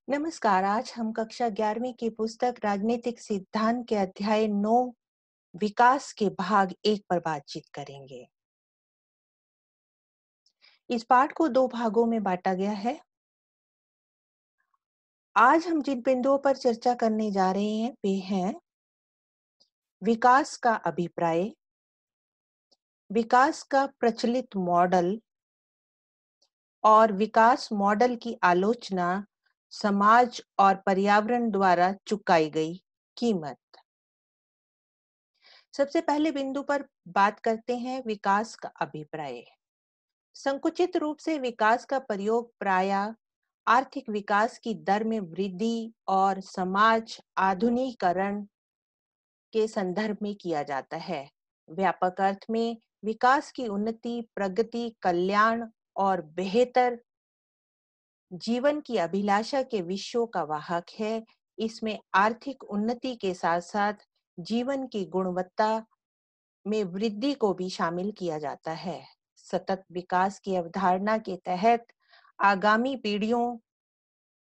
नमस्कार। आज हम कक्षा 11वीं की पुस्तक राजनीतिक सिद्धांत के अध्याय 9 विकास के भाग 1 पर बातचीत करेंगे। इस पाठ को 2 भागों में बांटा गया है। आज हम जिन बिंदुओं पर चर्चा करने जा रहे हैं वे हैं विकास का अभिप्राय, विकास का प्रचलित मॉडल और विकास मॉडल की आलोचना, समाज और पर्यावरण द्वारा चुकाई गई कीमत। सबसे पहले बिंदु पर बात करते हैं विकास का अभिप्राय। संकुचित रूप से विकास का प्रयोग प्रायः आर्थिक विकास की दर में वृद्धि और समाज आधुनिकीकरण के संदर्भ में किया जाता है। व्यापक अर्थ में विकास की उन्नति, प्रगति, कल्याण और बेहतर जीवन की अभिलाषा के विषयों का वाहक है। इसमें आर्थिक उन्नति के साथ साथ जीवन की गुणवत्ता में वृद्धि को भी शामिल किया जाता है। सतत विकास की अवधारणा के तहत आगामी पीढ़ियों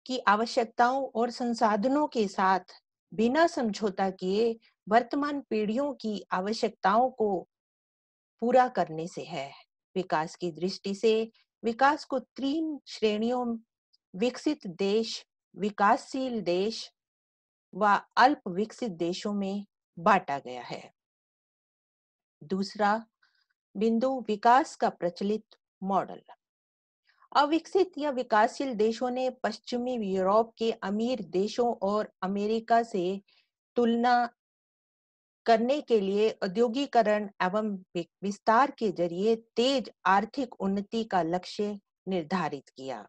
की आवश्यकताओं और संसाधनों के साथ बिना समझौता किए वर्तमान पीढ़ियों की आवश्यकताओं को पूरा करने से है। विकास की दृष्टि से विकास को 3 श्रेणियों विकसित देश, विकासशील देश व अल्प विकसित देशों में बांटा गया है। दूसरा बिंदु विकास का प्रचलित मॉडल। अविकसित या विकासशील देशों ने पश्चिमी यूरोप के अमीर देशों और अमेरिका से तुलना करने के लिए औद्योगिकरण एवं विस्तार के जरिए तेज आर्थिक उन्नति का लक्ष्य निर्धारित किया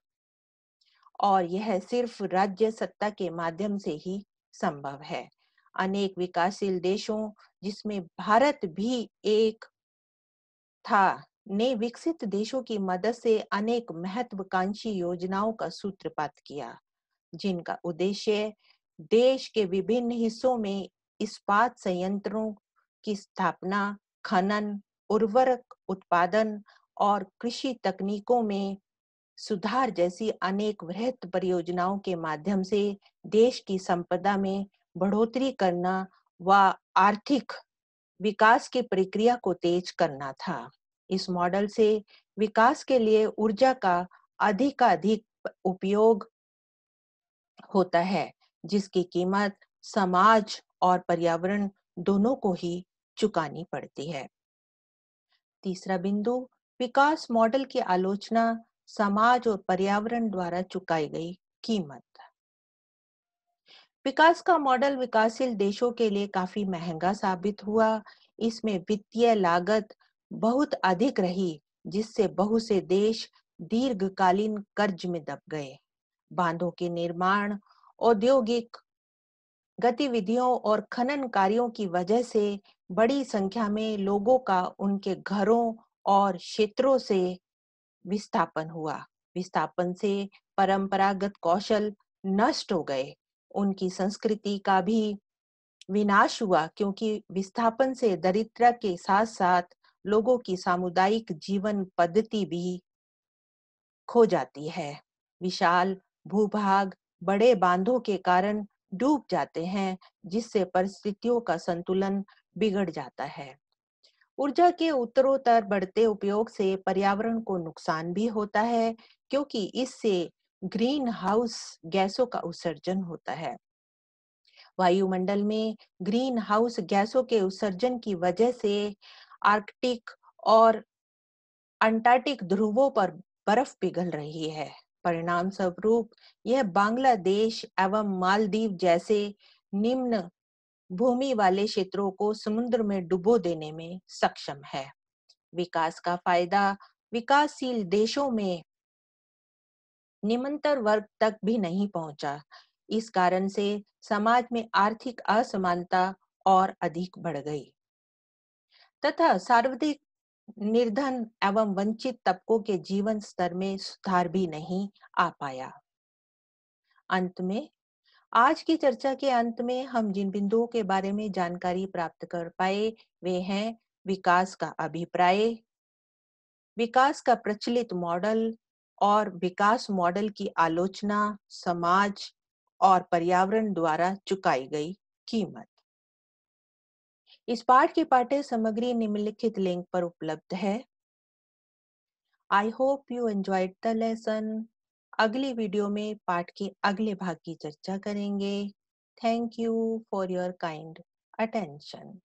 और यह सिर्फ राज्य सत्ता के माध्यम से ही संभव है। अनेक विकासशील देशों, जिसमें भारत भी एक था, ने विकसित देशों की मदद से अनेक महत्वाकांक्षी योजनाओं का सूत्रपात किया, जिनका उद्देश्य देश के विभिन्न हिस्सों में इस्पात संयंत्रों की स्थापना, खनन, उर्वरक उत्पादन और कृषि तकनीकों में सुधार जैसी अनेक वृहत परियोजनाओं के माध्यम से देश की संपदा में बढ़ोतरी करना व आर्थिक विकास की प्रक्रिया को तेज करना था। इस मॉडल से विकास के लिए ऊर्जा का अधिकाधिक उपयोग होता है, जिसकी कीमत समाज और पर्यावरण दोनों को ही चुकानी पड़ती है। तीसरा बिंदु विकास मॉडल की आलोचना, समाज और पर्यावरण द्वारा चुकाई गई कीमत। विकास का मॉडल विकासशील देशों के लिए काफी महंगा साबित हुआ। इसमें वित्तीय लागत बहुत अधिक रही, जिससे बहुत से देश दीर्घकालीन कर्ज में दब गए। बांधों के निर्माण, औद्योगिक गतिविधियों और खनन कार्यों की वजह से बड़ी संख्या में लोगों का उनके घरों और क्षेत्रों से विस्थापन हुआ। विस्थापन से परंपरागत कौशल नष्ट हो गए। उनकी संस्कृति का भी विनाश हुआ, क्योंकि विस्थापन से दरिद्रता के साथ साथ लोगों की सामुदायिक जीवन पद्धति भी खो जाती है। विशाल भूभाग बड़े बांधों के कारण डूब जाते हैं, जिससे परिस्थितियों का संतुलन बिगड़ जाता है। ऊर्जा के उत्तरोत्तर बढ़ते उपयोग से पर्यावरण को नुकसान भी होता है, क्योंकि इससे ग्रीन हाउस गैसों का उत्सर्जन होता है। वायुमंडल में ग्रीन हाउस गैसों के उत्सर्जन की वजह से आर्कटिक और अंटार्कटिक ध्रुवों पर बर्फ पिघल रही है। परिणाम स्वरूप यह बांग्लादेश एवं मालदीव जैसे निम्न भूमि वाले क्षेत्रों को समुद्र में डुबो देने में सक्षम है। विकास का फायदा विकासशील देशों में निम्नतर वर्ग तक भी नहीं पहुंचा। इस कारण से समाज में आर्थिक असमानता और अधिक बढ़ गई तथा सर्वाधिक निर्धन एवं वंचित तबकों के जीवन स्तर में सुधार भी नहीं आ पाया। अंत में, आज की चर्चा के अंत में हम जिन बिंदुओं के बारे में जानकारी प्राप्त कर पाए वे हैं विकास का अभिप्राय, विकास का प्रचलित मॉडल, और विकास मॉडल की आलोचना समाज और पर्यावरण द्वारा चुकाई गई कीमत। इस पाठ की पाठ्य सामग्री निम्नलिखित लिंक पर उपलब्ध है। I hope you enjoyed the lesson. अगली वीडियो में पाठ के अगले भाग की चर्चा करेंगे। Thank you for your kind attention.